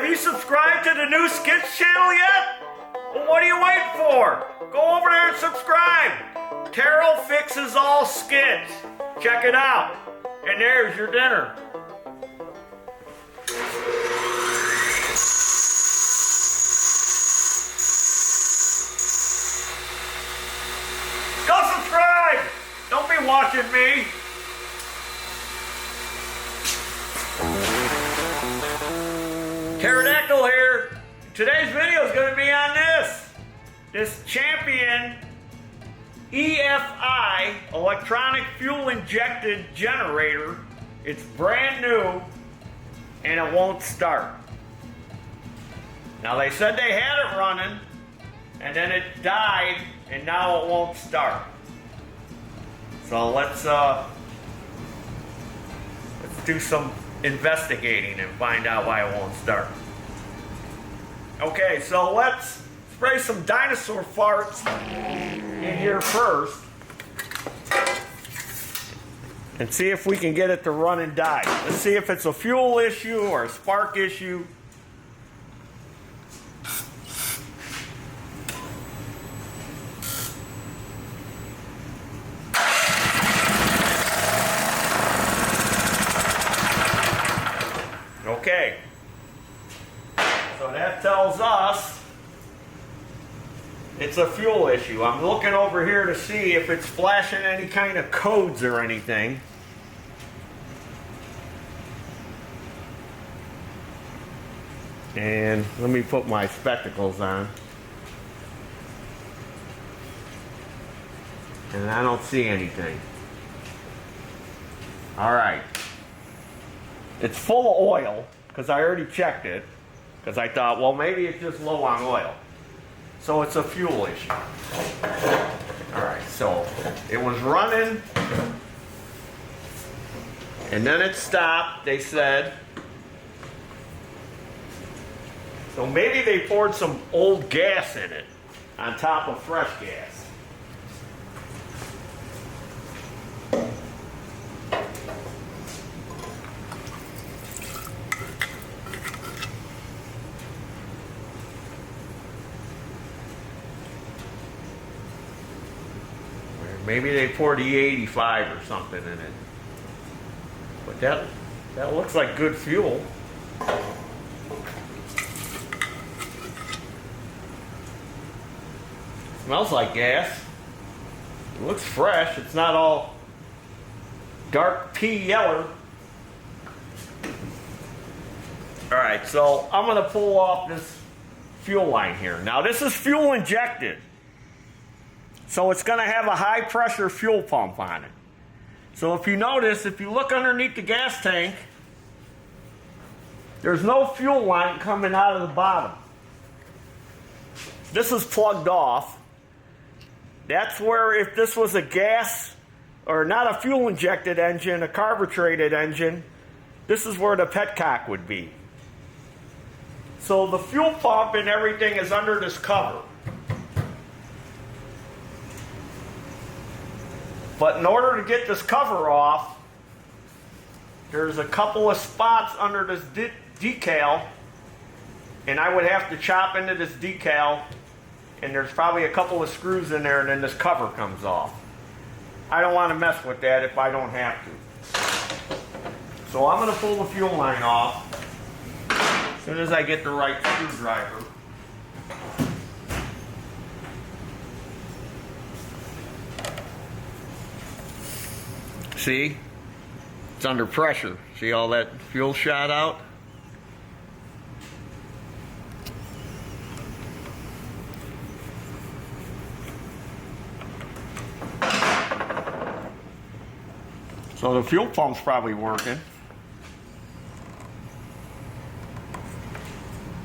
you subscribed to the new Skits channel yet? Well, what are you waiting for? Go over there and subscribe. Taryl fixes all skits. Check it out. And there's your dinner. Go subscribe! Don't be watching me. Pterodactyl here. Today's video is going to be on this Champion EFI electronic fuel injected generator. It's brand new and it won't start. Now they said they had it running and then it died and now it won't start. So let's do some investigating and find out why it won't start. Okay, so let's spray some dinosaur farts in here first and see if we can get it to run and die. Let's see if it's a fuel issue or a spark issue. Okay, so that tells us it's a fuel issue. I'm looking over here to see if it's flashing any kind of codes or anything. And let me put my spectacles on. And I don't see anything. All right. It's full of oil, because I already checked it, because I thought, well, maybe it's just low on oil. So it's a fuel issue. Alright, so it was running, and then it stopped, they said. So maybe they poured some old gas in it, on top of fresh gas. Maybe they poured E85 or something in it. But that looks like good fuel. Smells like gas. It looks fresh. It's not all dark pea yellow. Alright, so I'm going to pull off this fuel line here. Now this is fuel injected. So it's going to have a high pressure fuel pump on it. So if you notice, if you look underneath the gas tank, there's no fuel line coming out of the bottom. This is plugged off. That's where, if this was a gas, or not a fuel injected engine, a carbureted engine, this is where the petcock would be. So the fuel pump and everything is under this cover. But in order to get this cover off, there's a couple of spots under this decal, and I would have to chop into this decal, and there's probably a couple of screws in there, and then this cover comes off. I don't want to mess with that if I don't have to. So I'm going to pull the fuel line off as soon as I get the right screwdriver. See, it's under pressure. See all that fuel shot out? So the fuel pump's probably working.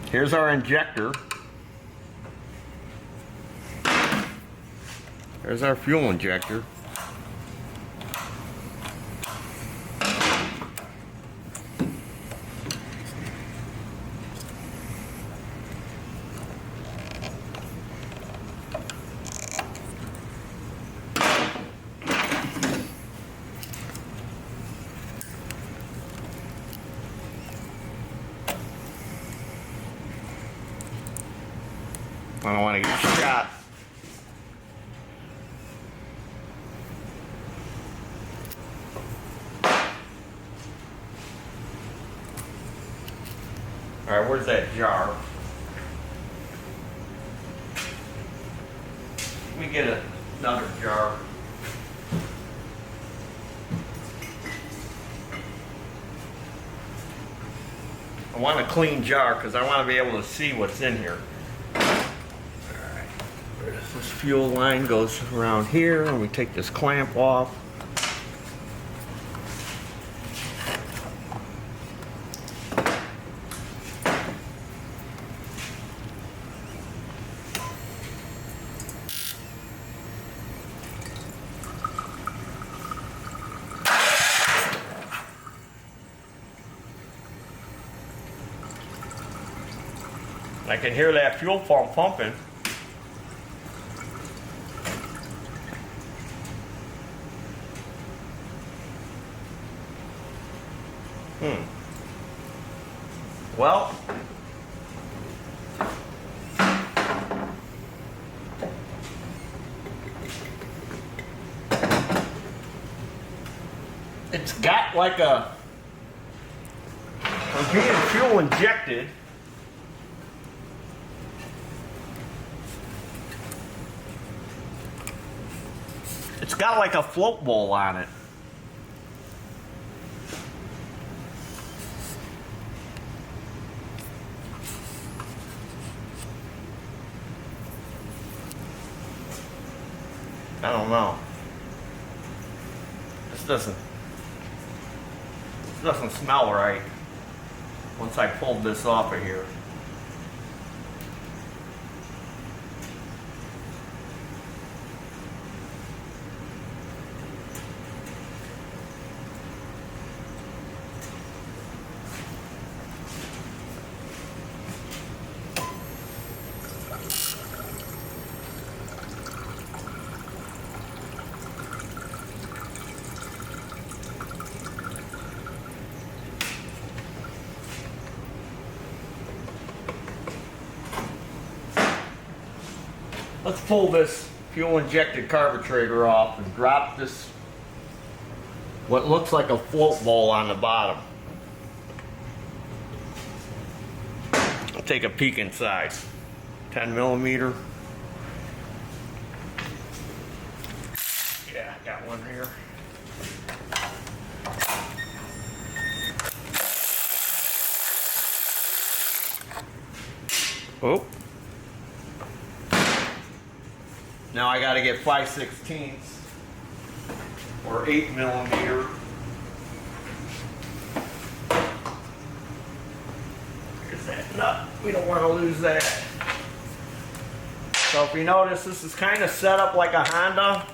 Here's our injector. There's our fuel injector. I don't want to get shot. All right, where's that jar? Let me get another jar. I want a clean jar because I want to be able to see what's in here. Alright, this fuel line goes around here, and we take this clamp off. I can hear that fuel pump pumping. Well, it's got like a, I'm being fuel injected. It's got like a float bowl on it. I don't know. This doesn't smell right once I pulled this off of here. Let's pull this fuel injected carburetor off and drop this, what looks like a float bowl on the bottom. I'll take a peek inside. 10 millimeter. Yeah, I got one here. Oh. Now I got to get 5/16 or 8 millimeter. Here's that nut. We don't want to lose that. So if you notice, this is kind of set up like a Honda.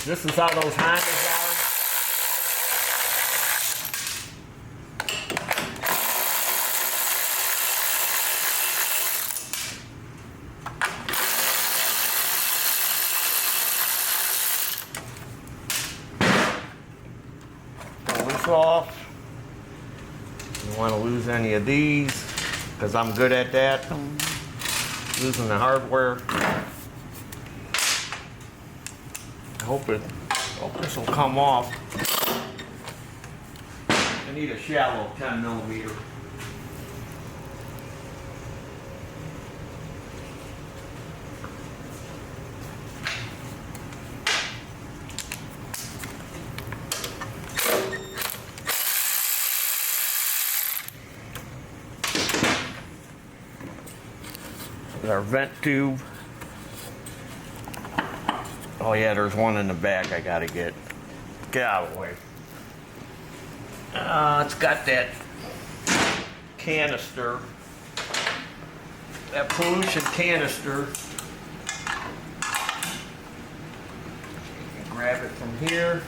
This is how those Hondas are. Pull this off. You don't want to lose any of these because I'm good at that. Losing the hardware. I hope this will come off. I need a shallow 10 millimeter. Our vent tube. Oh yeah, there's one in the back I gotta get. Get out of the way. It's got that canister, that pollution canister. You can grab it from here.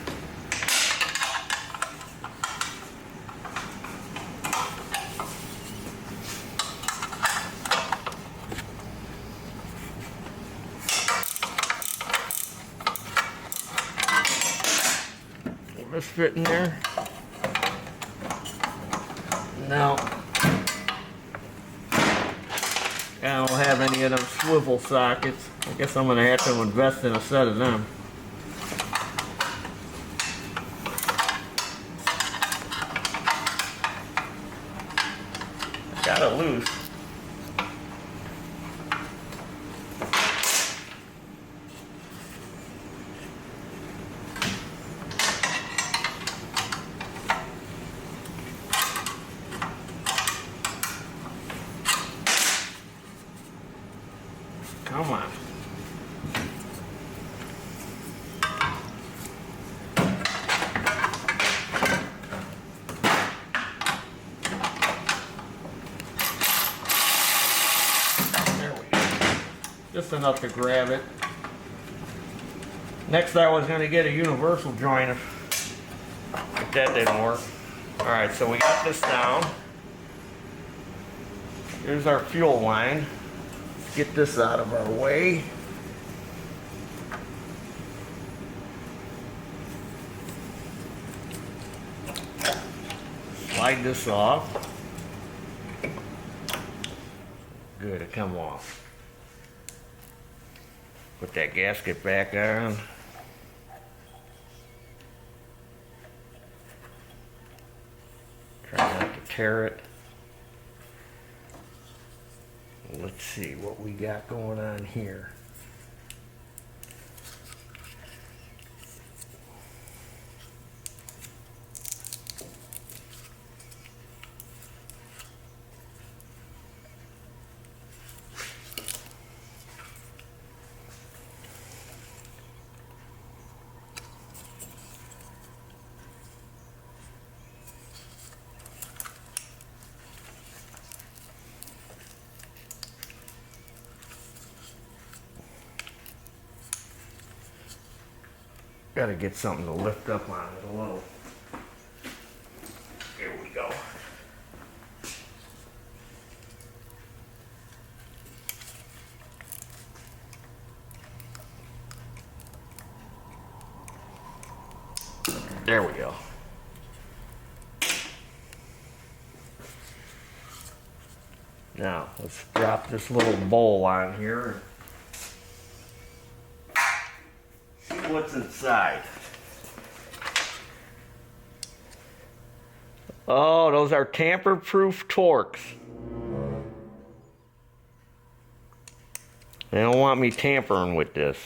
fit in there. Now, I don't have any of them swivel sockets. I guess I'm going to have to invest in a set of them. Got it loose. Come on. There we go. Just enough to grab it. Next I was going to get a universal joint if that didn't work. Alright, so we got this down. Here's our fuel line. Get this out of our way. Slide this off. Good, it come off. Put that gasket back on. Try not to tear it. Let's see what we got going on here. Got to get something to lift up on it a little. Here we go. There we go. Now, let's drop this little bowl on here. What's inside? Oh, those are tamper-proof Torx. They don't want me tampering with this.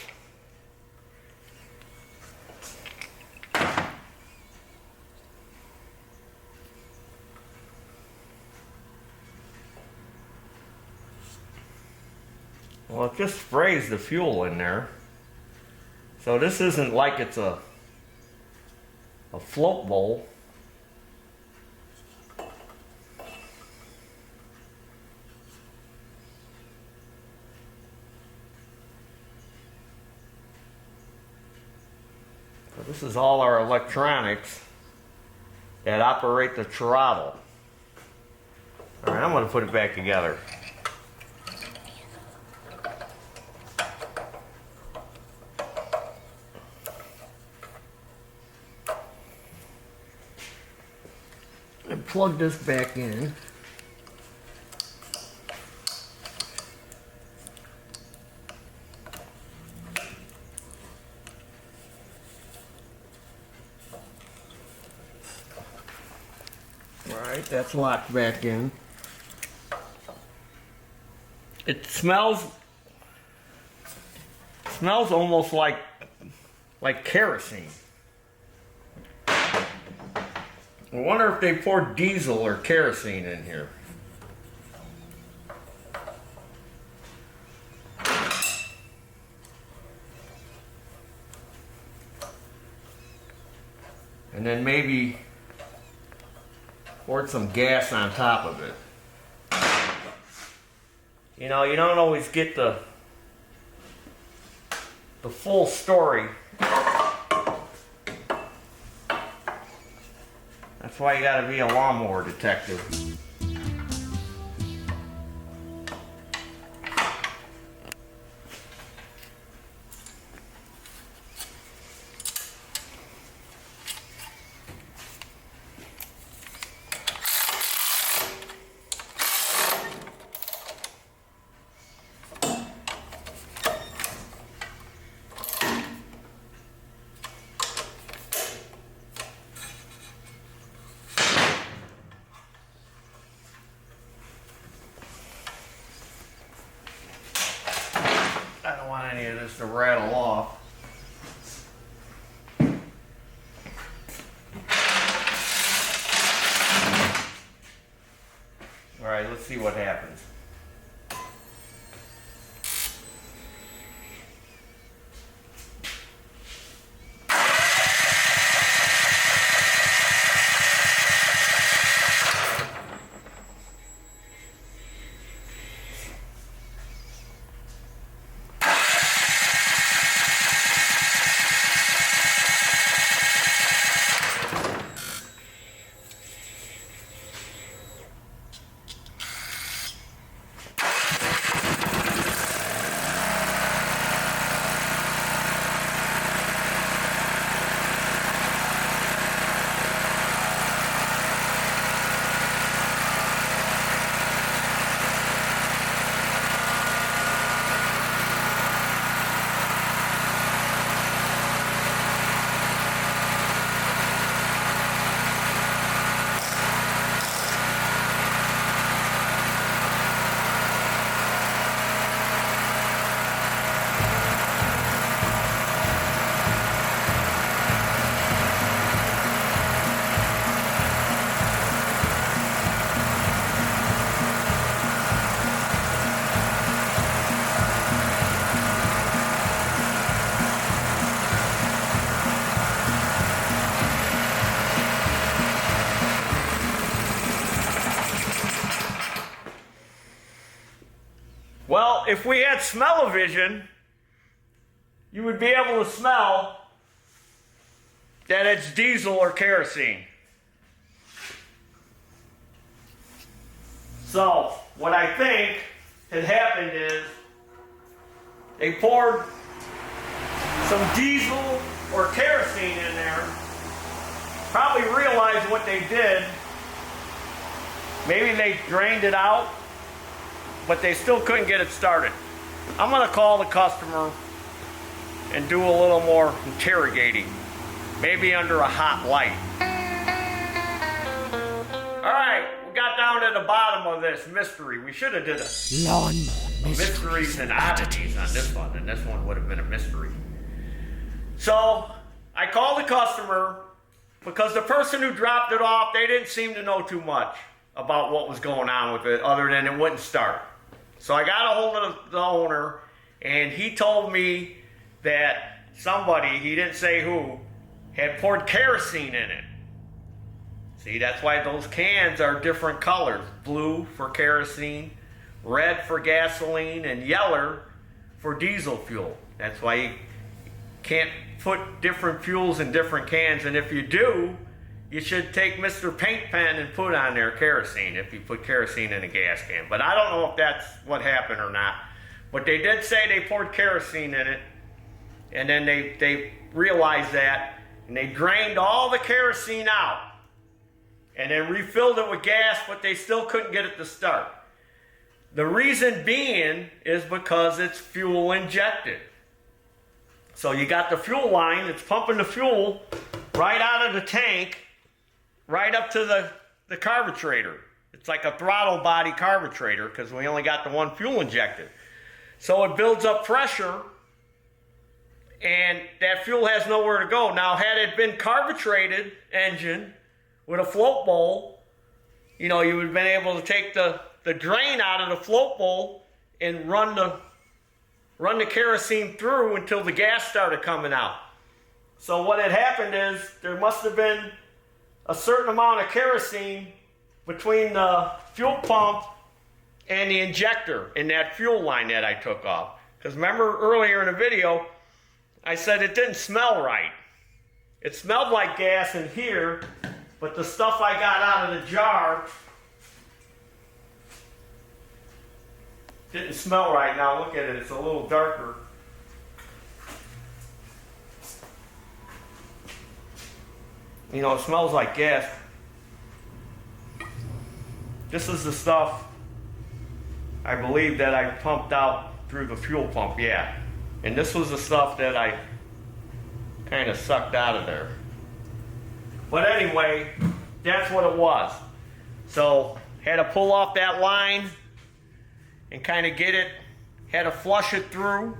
Well, it just sprays the fuel in there. So this isn't like it's a float bowl. So this is all our electronics that operate the throttle. All right, I'm going to put it back together. And plug this back in. Alright, that's locked back in. It smells almost like kerosene. I wonder if they poured diesel or kerosene in here. And then maybe poured some gas on top of it. You know, you don't always get the full story. That's why you gotta be a Lawn Mower Detective. to rattle off. All right, let's see what happens. Well, if we had smell-o-vision, you would be able to smell that it's diesel or kerosene. So, what I think had happened is they poured some diesel or kerosene in there, probably realized what they did. Maybe they drained it out, but they still couldn't get it started. I'm going to call the customer and do a little more interrogating, maybe under a hot light. All right, we got down to the bottom of this mystery. We should have did a Lawn Mower mysteries and oddities on this one, and this one would have been a mystery. So I called the customer because the person who dropped it off, they didn't seem to know too much about what was going on with it other than it wouldn't start. So I got a hold of the owner, and he told me that somebody, he didn't say who, had poured kerosene in it. See, that's why those cans are different colors. Blue for kerosene, red for gasoline, and yellow for diesel fuel. That's why you can't put different fuels in different cans, and if you do, you should take Mr. Paint Pen and put on there kerosene if you put kerosene in a gas can. But I don't know if that's what happened or not. But they did say they poured kerosene in it, and then they realized that, and they drained all the kerosene out, and then refilled it with gas, but they still couldn't get it to start. The reason being is because it's fuel injected. So you got the fuel line, it's pumping the fuel right out of the tank, right up to the carburetor. It's like a throttle body carburetor because we only got the one fuel injected. So it builds up pressure, and that fuel has nowhere to go. Now, had it been carbureted engine with a float bowl, you know, you would have been able to take the drain out of the float bowl and run the kerosene through until the gas started coming out. So what had happened is there must have been a certain amount of kerosene between the fuel pump and the injector in that fuel line that I took off. Because remember earlier in the video, I said it didn't smell right. It smelled like gas in here, but the stuff I got out of the jar didn't smell right. Now look at it, it's a little darker. You know, it smells like gas. This is the stuff, I believe, that I pumped out through the fuel pump, yeah. And this was the stuff that I kind of sucked out of there. But anyway, that's what it was. So, had to pull off that line and kind of get it, had to flush it through,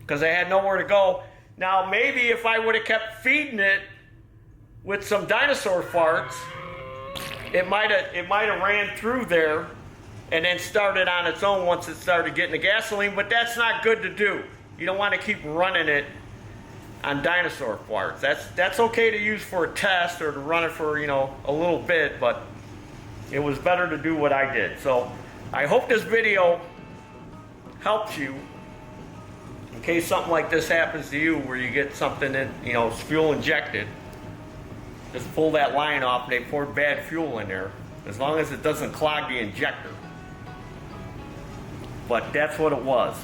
because I had nowhere to go. Now, maybe if I would have kept feeding it with some dinosaur farts, it might have ran through there and then started on its own once it started getting the gasoline, but that's not good to do. You don't want to keep running it on dinosaur farts. That's okay to use for a test or to run it for, you know, a little bit, but it was better to do what I did. So I hope this video helps you in case something like this happens to you where you get something that, you know, is fuel injected. Just pull that line off and they poured bad fuel in there, as long as it doesn't clog the injector. But that's what it was.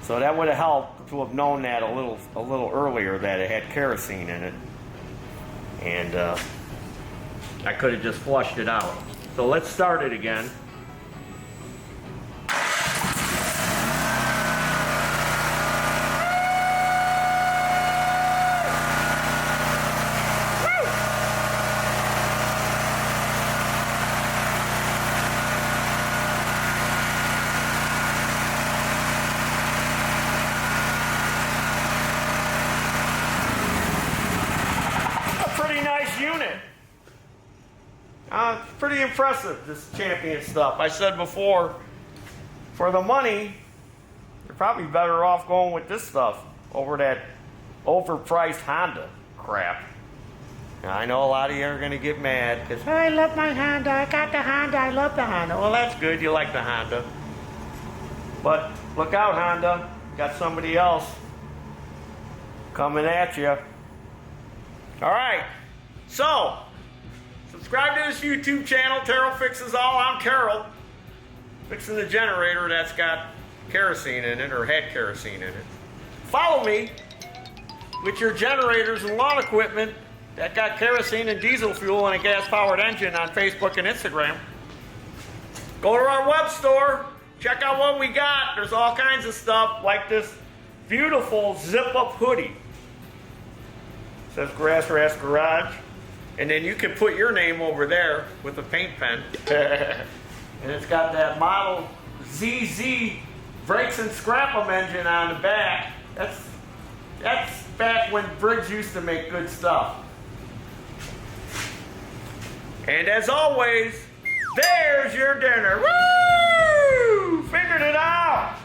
So that would have helped to have known that a little earlier, that it had kerosene in it. And I could have just flushed it out. So let's start it again. Unit. Pretty impressive, this Champion stuff. I said before, for the money, you're probably better off going with this stuff over that overpriced Honda crap. Now, I know a lot of you are going to get mad because, I love my Honda, I got the Honda, I love the Honda. Well, that's good, you like the Honda. But look out, Honda, got somebody else coming at you. All right. So, subscribe to this YouTube channel, Taryl Fixes All. I'm Taryl, fixing the generator that's got kerosene in it, or had kerosene in it. Follow me with your generators and lawn equipment that got kerosene and diesel fuel and a gas-powered engine on Facebook and Instagram. Go to our web store, check out what we got. There's all kinds of stuff, like this beautiful zip-up hoodie. It says Grass Rats Garage. And then you can put your name over there with a paint pen. And it's got that model ZZ brakes and scrap 'em engine on the back. That's back when Briggs used to make good stuff. And as always, there's your dinner. Woo! Figured it out.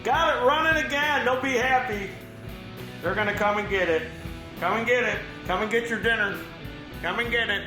Got it running again. Don't be happy. They're gonna come and get it. Come and get it. Come and get your dinner. Come and get it.